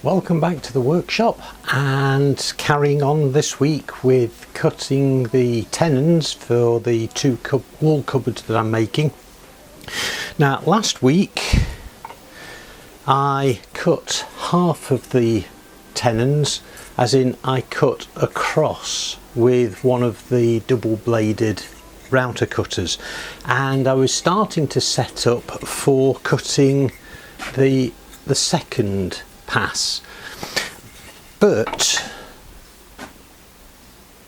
Welcome back to the workshop, and carrying on this week with cutting the tenons for the two wall cupboards that I'm making. Now, last week I cut half of the tenons, as in I cut across with one of the double bladed router cutters, and I was starting to set up for cutting the second pass, but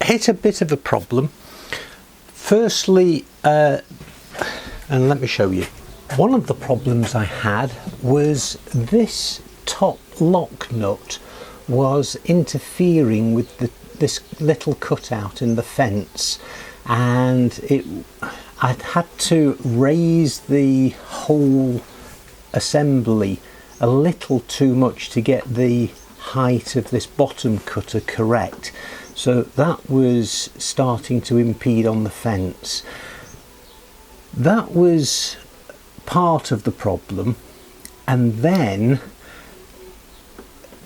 hit a bit of a problem. Firstly, and let me show you, one of the problems I had was this top lock nut was interfering with this little cutout in the fence, and I'd had to raise the whole assembly a little too much to get the height of this bottom cutter correct, so that was starting to impede on the fence. That was part of the problem, and then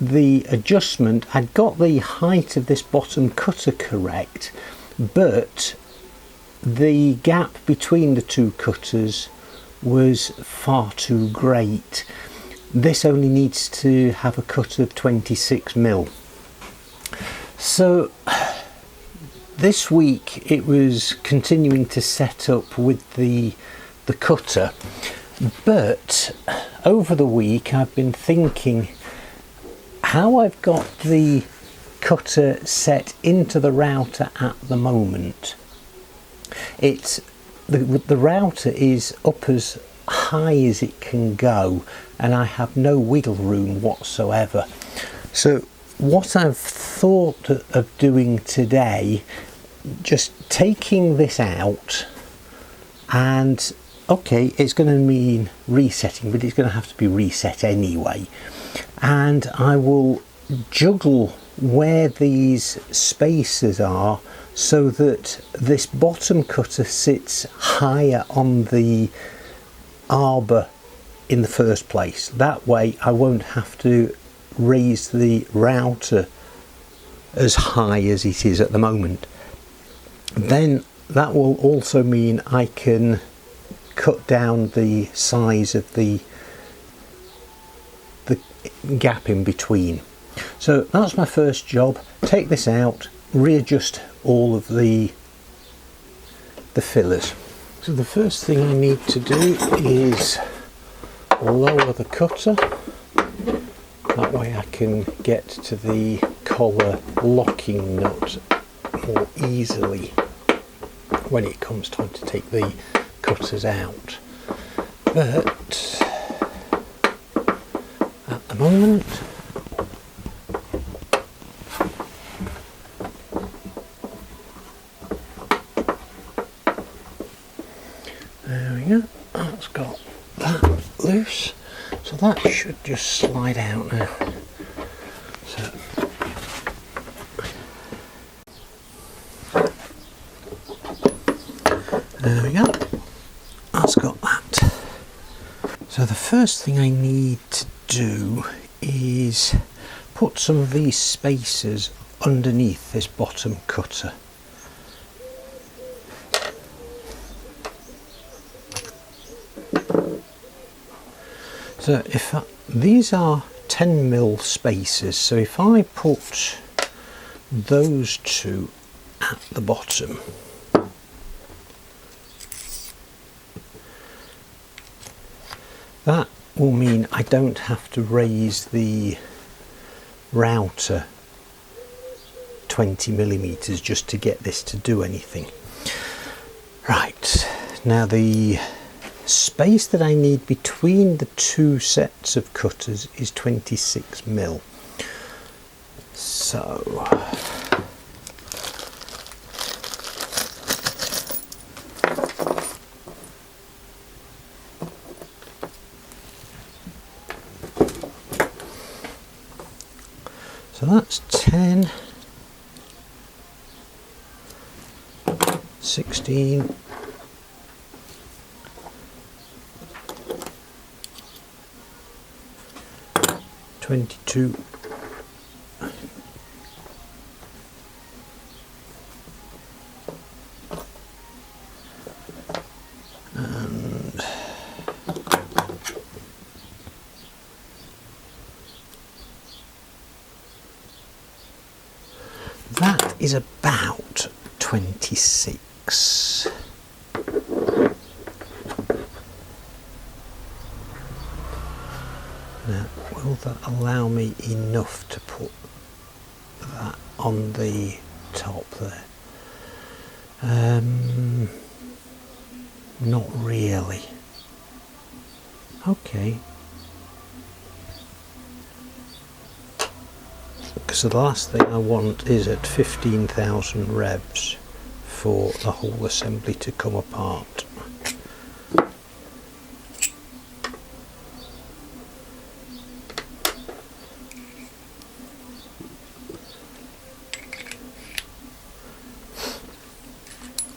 the adjustment, I'd got the height of this bottom cutter correct, but the gap between the two cutters was far too great. This only needs to have a cut of 26mm. So this week it was continuing to set up with the cutter, but over the week I've been thinking how I've got the cutter set into the router at the moment. The router is up as high as it can go, and I have no wiggle room whatsoever. So what I've thought of doing today, just taking this out, and okay, it's going to mean resetting, but it's going to have to be reset anyway, and I will juggle where these spacers are so that this bottom cutter sits higher on the arbor in the first place. That way I won't have to raise the router as high as it is at the moment. Then that will also mean I can cut down the size of the gap in between. So that's my first job. Take this out, readjust all of the fillers. So the first thing I need to do is lower the cutter. That way I can get to the collar locking nut more easily when it comes time to take the cutters out. But at the moment, there we go, that's got that loose, so that should just slide out now. So there we go, that's got that. So the first thing I need to do is put some of these spacers underneath this bottom cutter. So these are 10mm spacers, so if I put those two at the bottom, that will mean I don't have to raise the router 20mm just to get this to do anything. Right, now the space that I need between the two sets of cutters is 26mm. So that's 10, 16, 22. And that is about 26. Now, will that allow me enough to put that on the top there? Not really. Okay. Because the last thing I want is at 15,000 revs for the whole assembly to come apart.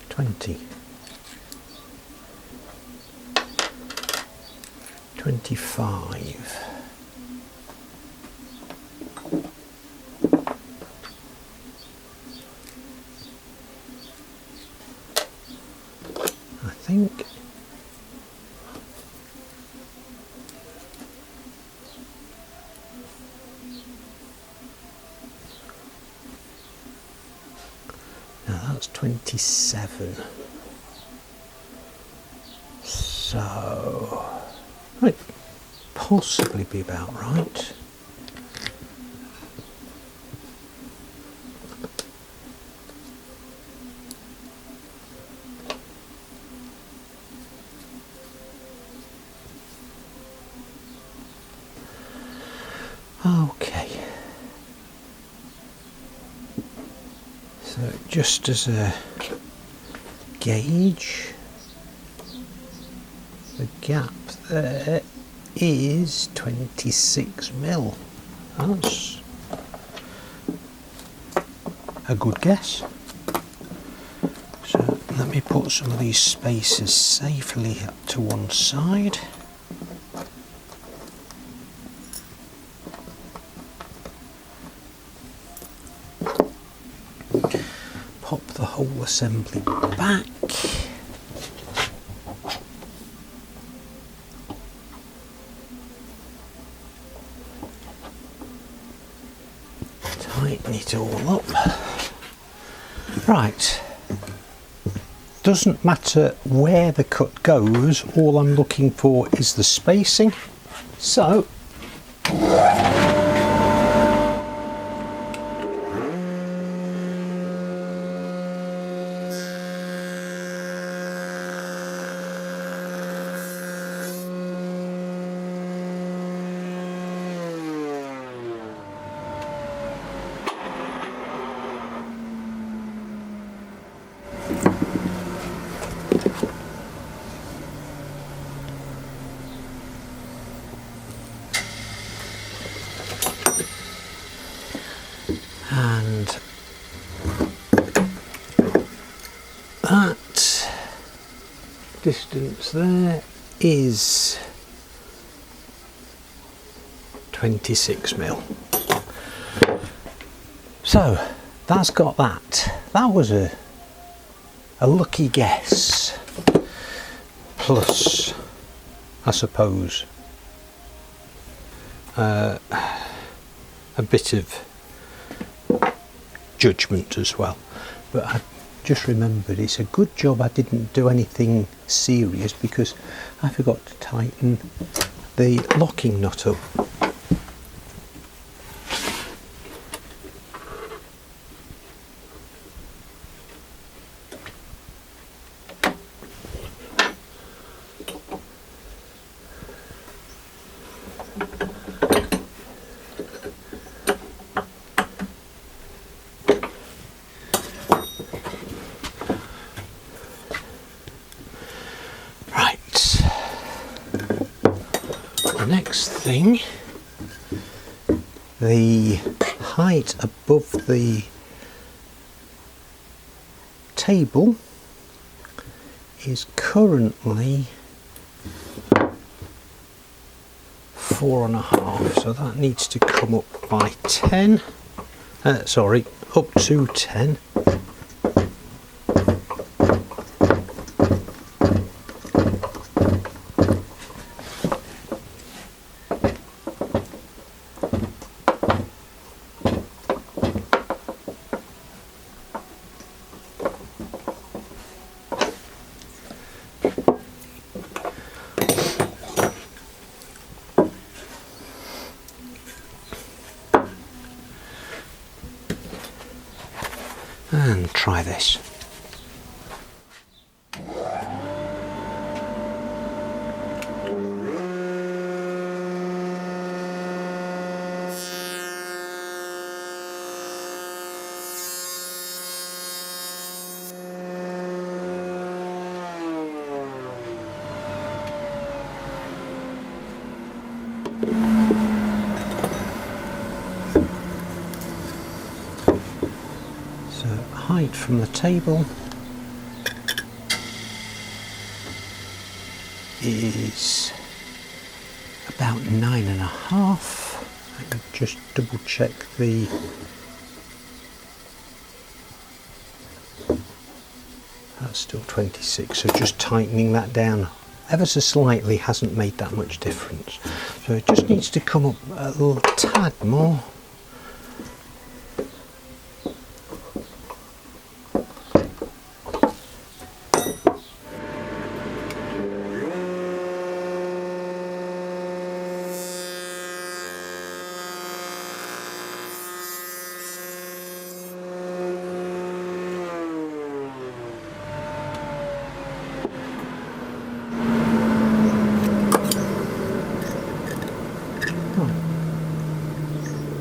$20, $25. I think now that's 27. So might possibly be about right. Okay, so just as a gauge, the gap there is 26 mil. That's a good guess. So let me put some of these spacers safely up to one side. Pop the whole assembly back. Tighten it all up. Right. Doesn't matter where the cut goes, all I'm looking for is the spacing. So and that distance there is 26 mil. So that's got that. That was a lucky guess, plus I suppose a bit of judgment as well, but I just remembered it's a good job I didn't do anything serious because I forgot to tighten the locking nut up. Next thing, the height above the table is currently 4.5, so that needs to come up by 10. Sorry, up to 10. And try this. So height from the table is about 9.5. Let me just double check that's still 26, so just tightening that down ever so slightly hasn't made that much difference. So it just needs to come up a little tad more.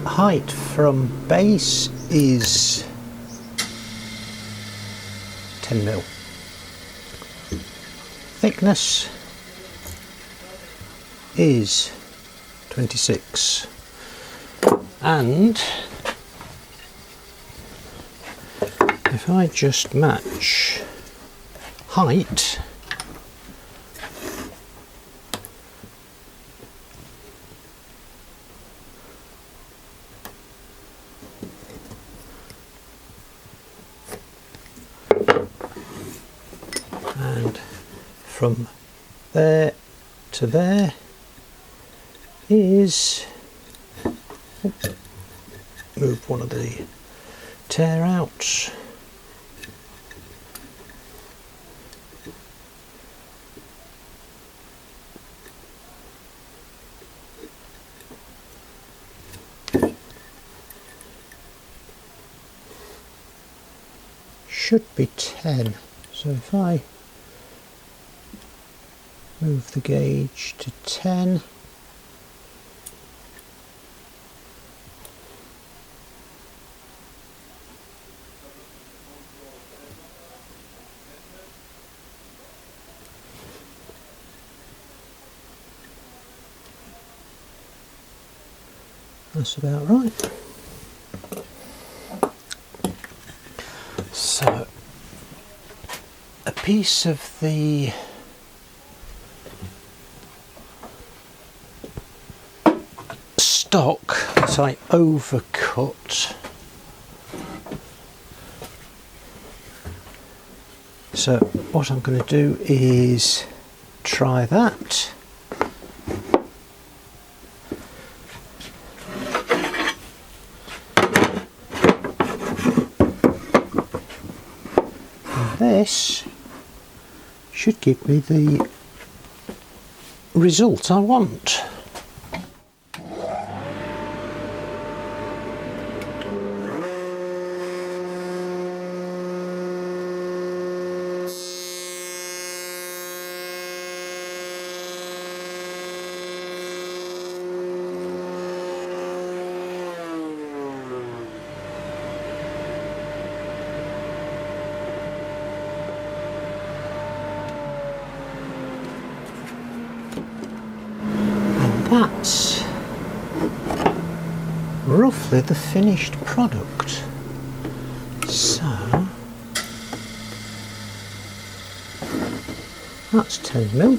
Height from base is 10 mil. Thickness is 26. And if I just match height and from there to there is, move one of the tear outs, should be 10. So if I move the gauge to 10, that's about right. So a piece of the stock that I overcut, so what I'm going to do is try that. And this should give me the result I want. That's roughly the finished product. So that's 10 mil.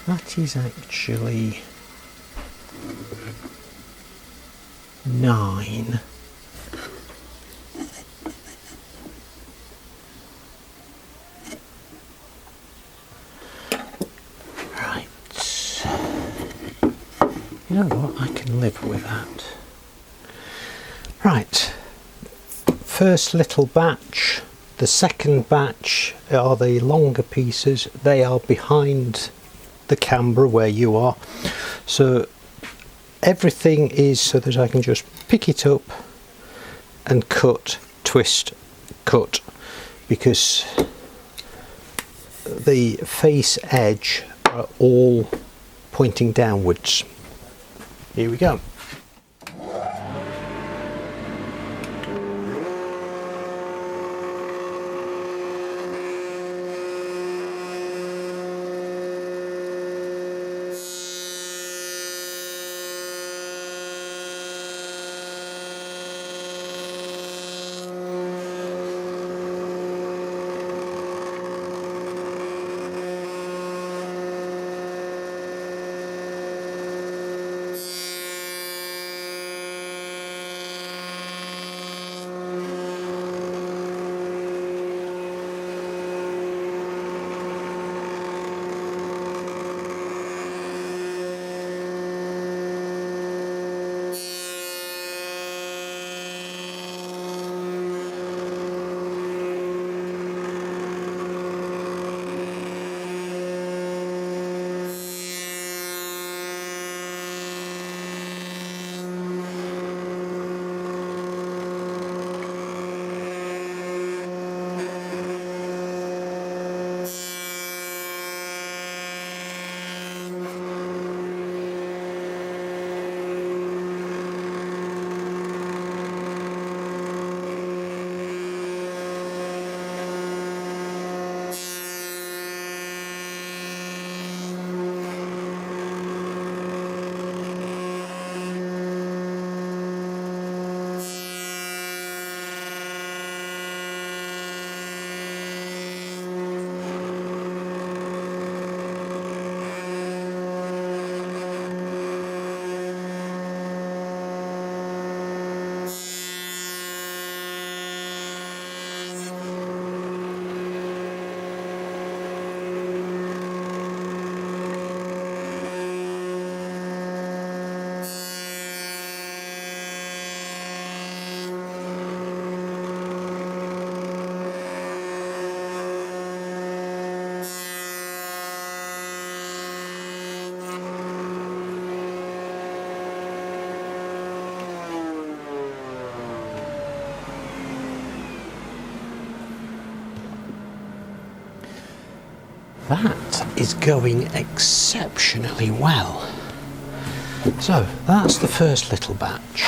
that is actually 9. Right. You know what? I can live with that. Right. First little batch. The second batch are the longer pieces. They are behind the camera where you are. So everything is so that I can just pick it up and cut, twist, cut, because the face edge are all pointing downwards. Here we go. That is going exceptionally well. So that's the first little batch.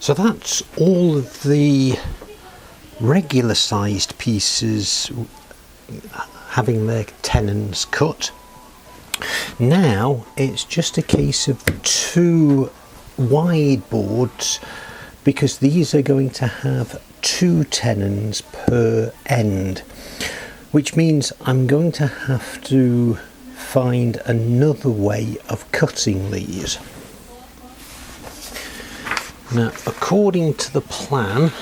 So that's all of the regular sized pieces having their tenons cut. Now it's just a case of 2 wide boards, because these are going to have 2 tenons per end, which means I'm going to have to find another way of cutting these. Now, according to the plan,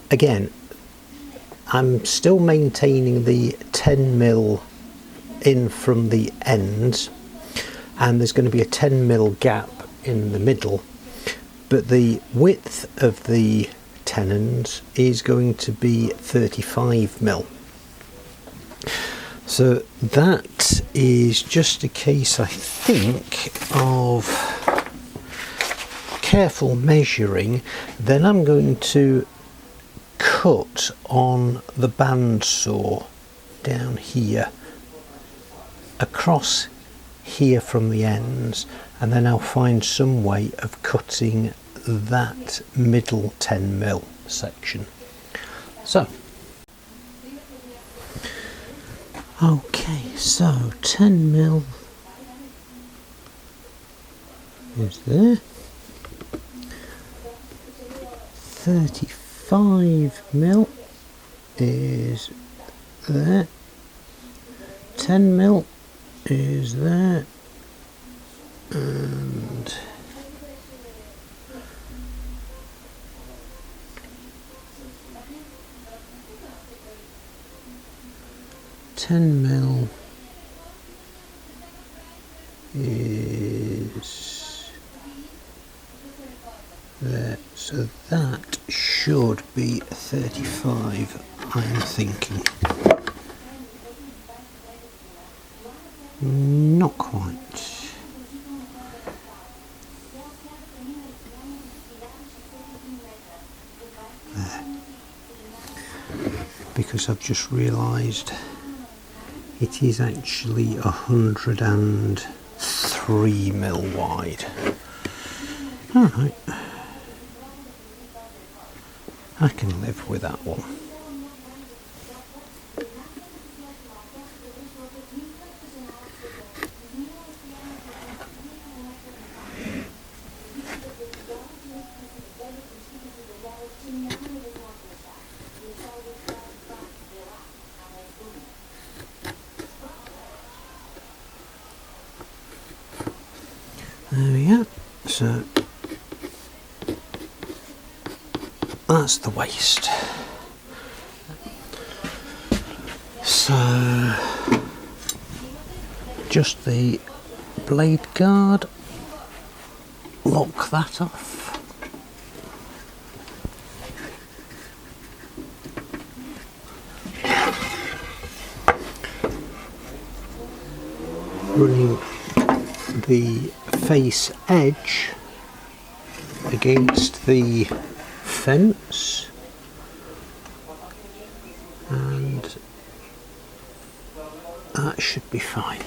again, I'm still maintaining the 10mm in from the ends, and there's going to be a 10mm gap in the middle, but the width of the tenons is going to be 35mm. So that is just a case, I think, of careful measuring. Then I'm going to cut on the bandsaw down here, across here from the ends, and then I'll find some way of cutting that middle 10mm section. So, okay, so 10mm is there, 35mm is there, 10mm is there, and 10mm is there, so that should be 35, I'm thinking. Not quite. There. Because I've just realised it is actually 103mm wide. Alright. I can live with that one. There we go. So that's the waist. So just the blade guard, lock that off. Running the face edge against the fence, and that should be fine.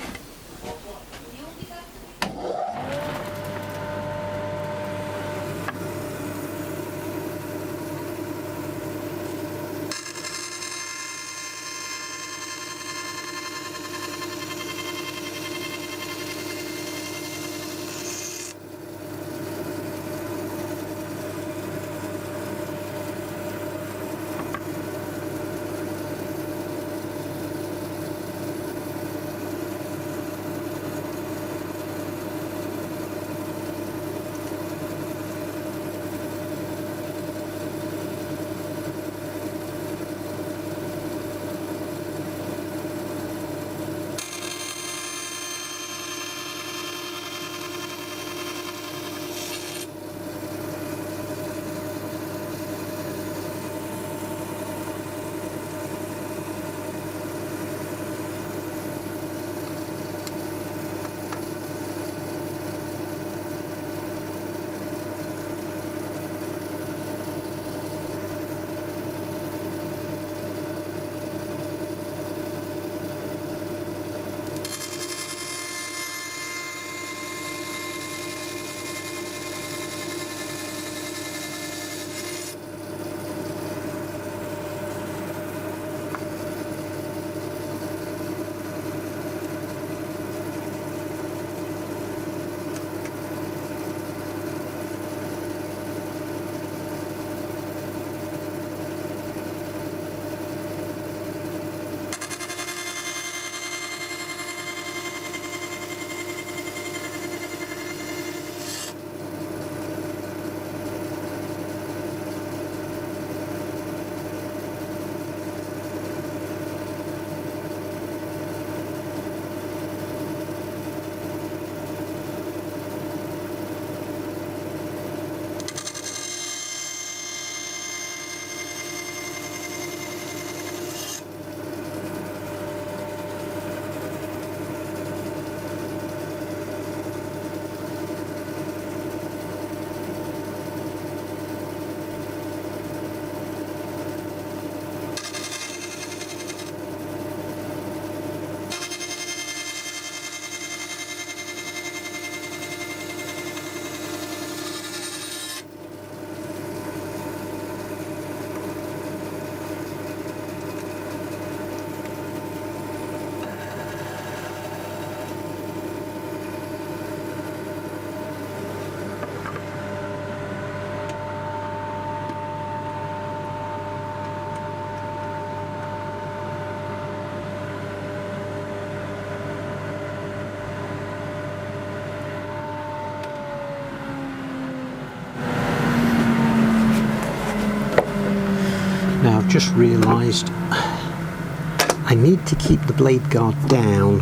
just realised I need to keep the blade guard down,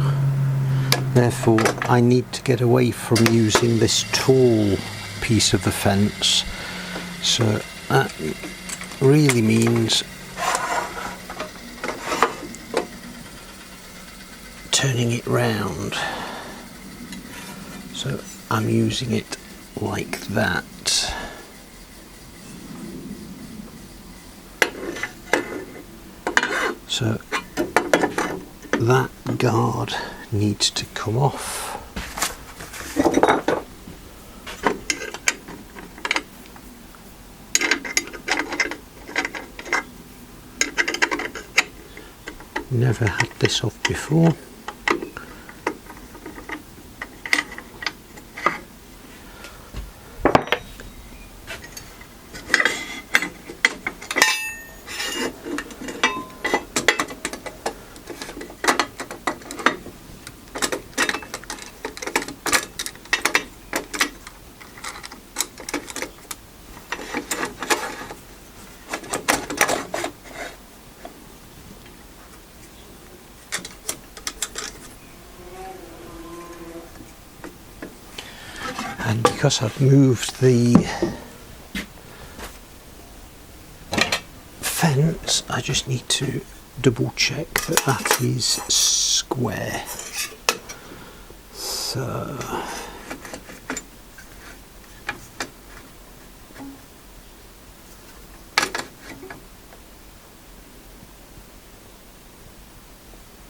therefore I need to get away from using this tall piece of the fence, so that really means turning it round, so I'm using it like that. So that guard needs to come off. Never had this off before. And because I've moved the fence, I just need to double check that that is square. So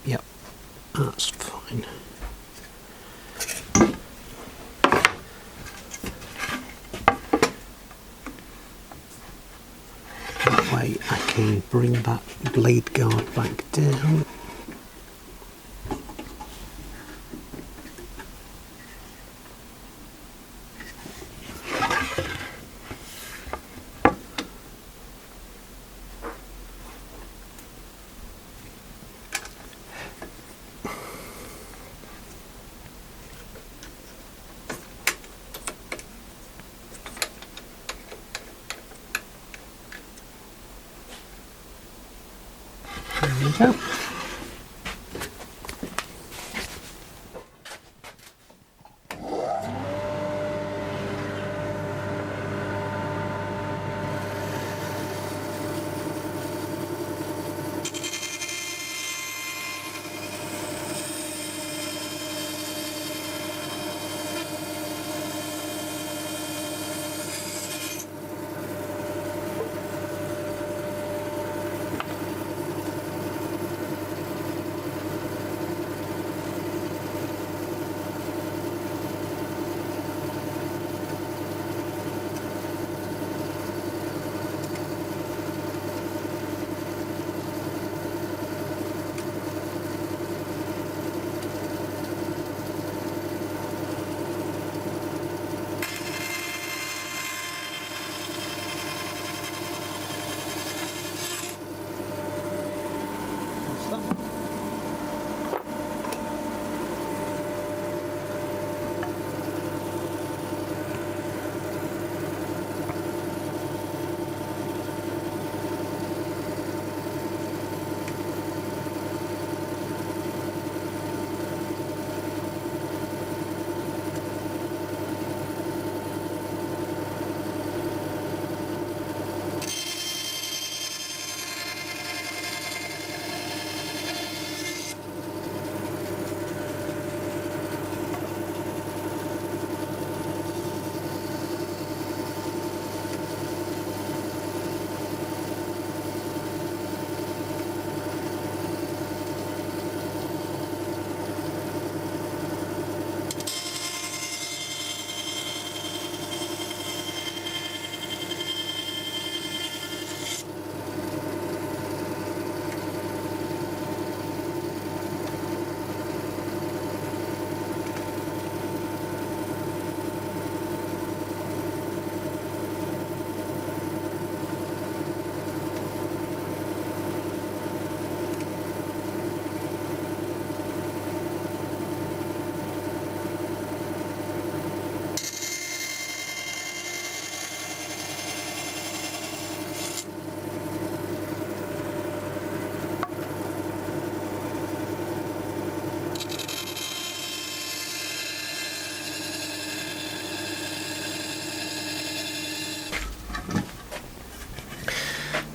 yep, that's fine. I can bring that blade guard back down. There we go.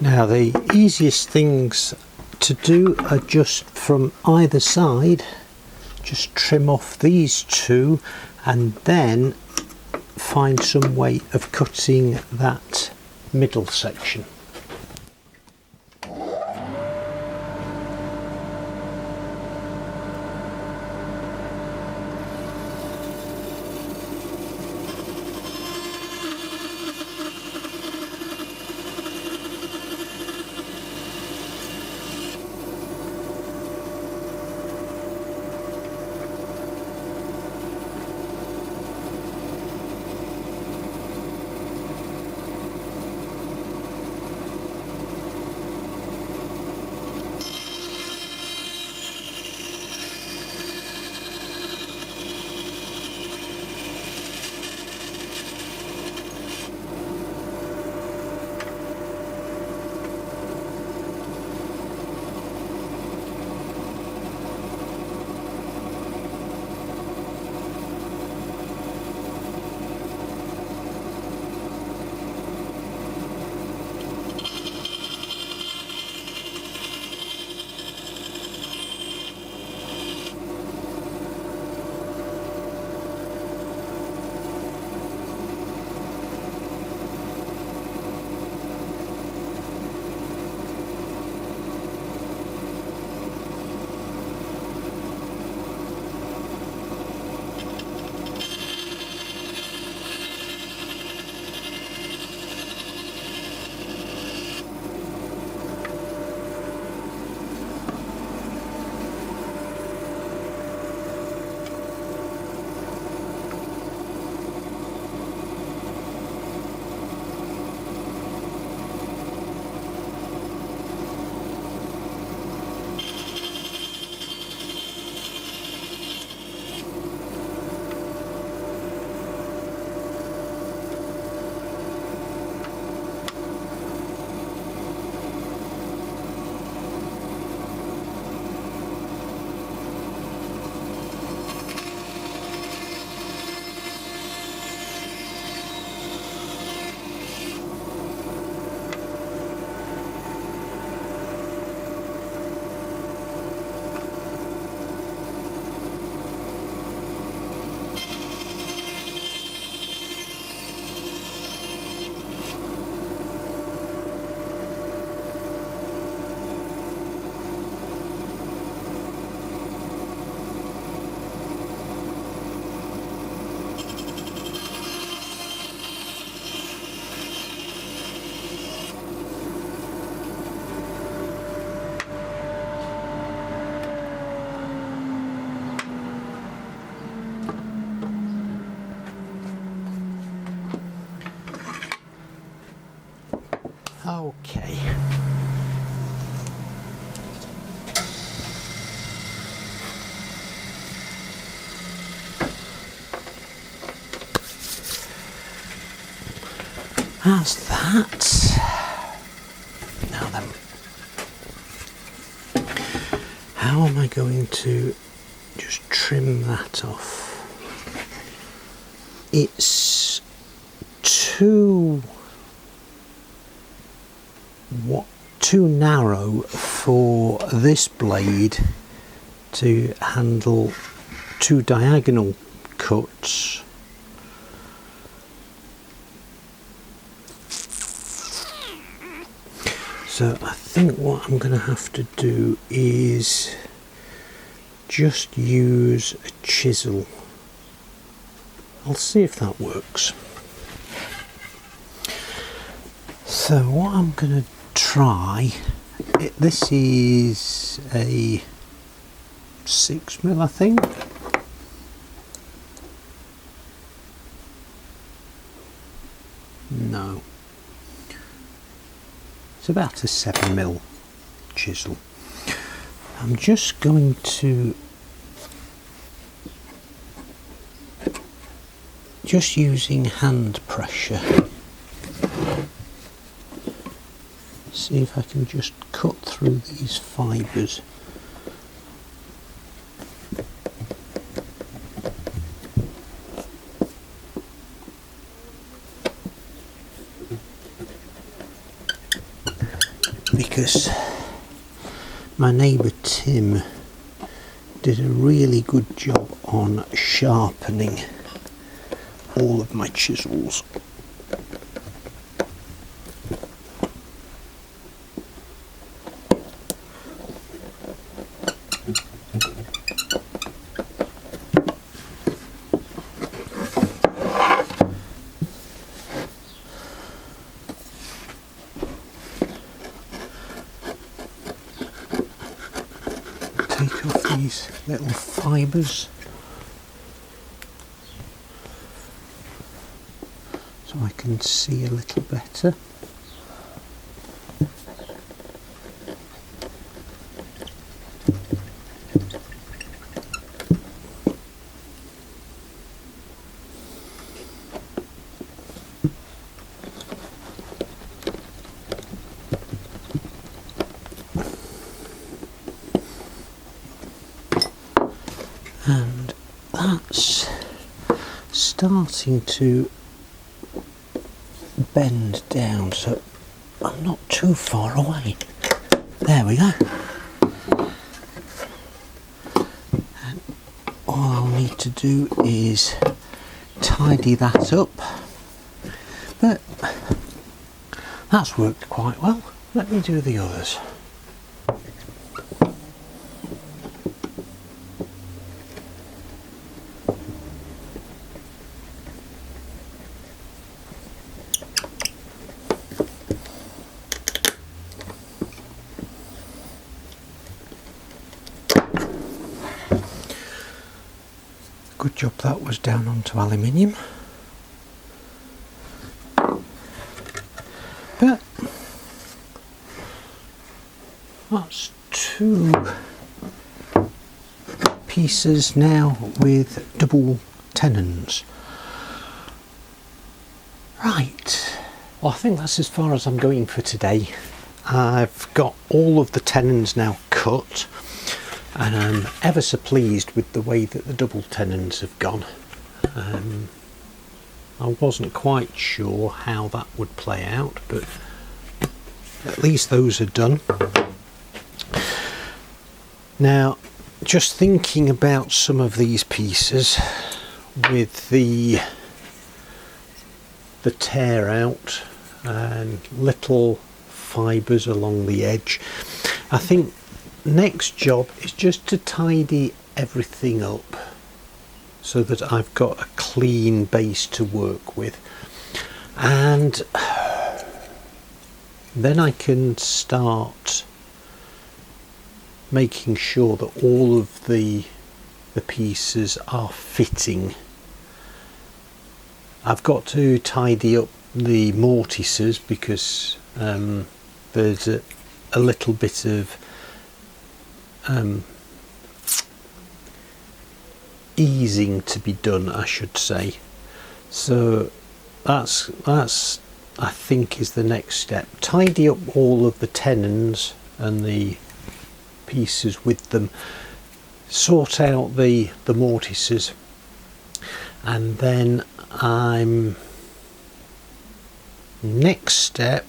Now the easiest things to do are just from either side, just trim off these two and then find some way of cutting that middle section. Okay. That's that. Now then, how am I going to just trim that off? It's too narrow for this blade to handle two diagonal cuts. So I think what I'm going to have to do is just use a chisel. I'll see if that works. So what I'm going to try, this is a 6mm, I think. No, it's about a 7mm chisel. I'm just going to using hand pressure, see if I can just cut through these fibres. because my neighbour Tim did a really good job on sharpening all of my chisels. Take off these little fibres so I can see a little better. And that's starting to bend down, so I'm not too far away. There we go. And all I'll need to do is tidy that up. But that's worked quite well. Let me do the others. Good job that was down onto aluminium. But that's two pieces now with double tenons. Right, well, I think that's as far as I'm going for today. I've got all of the tenons now cut, and I'm ever so pleased with the way that the double tenons have gone. I wasn't quite sure how that would play out, but at least those are done. Now, just thinking about some of these pieces with the tear out and little fibres along the edge, I think next job is just to tidy everything up so that I've got a clean base to work with, and then I can start making sure that all of the pieces are fitting. I've got to tidy up the mortises because there's a little bit of easing to be done, I should say. So that's I think is the next step. Tidy up all of the tenons and the pieces with them, sort out the mortises, and then next step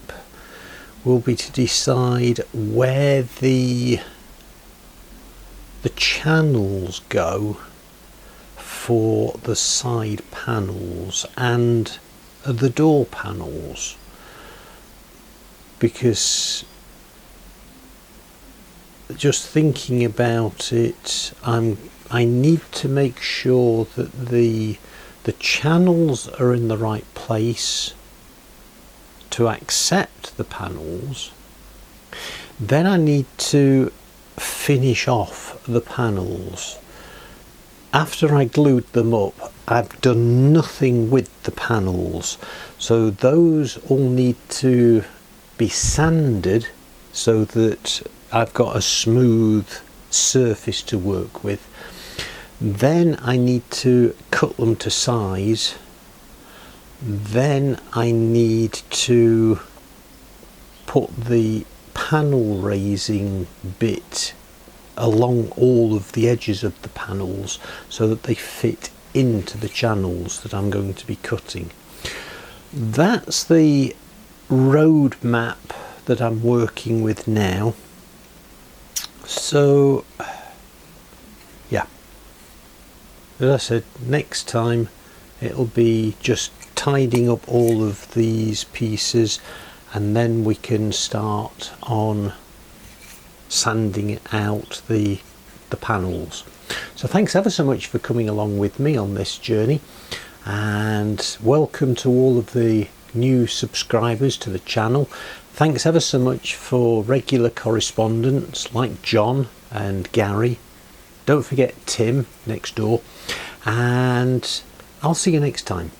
will be to decide where the channels go for the side panels and the door panels, because just thinking about it, I need to make sure that the channels are in the right place to accept the panels. Then I need to finish off the panels. After I glued them up, I've done nothing with the panels, so those all need to be sanded so that I've got a smooth surface to work with. Then I need to cut them to size. Then I need to put the panel raising bit along all of the edges of the panels so that they fit into the channels that I'm going to be cutting. That's the road map that I'm working with now. So yeah, as I said, next time it'll be just tidying up all of these pieces, and then we can start on sanding out the panels. So thanks ever so much for coming along with me on this journey, and welcome to all of the new subscribers to the channel. Thanks ever so much for regular correspondents like John and Gary. Don't forget Tim next door, and I'll see you next time.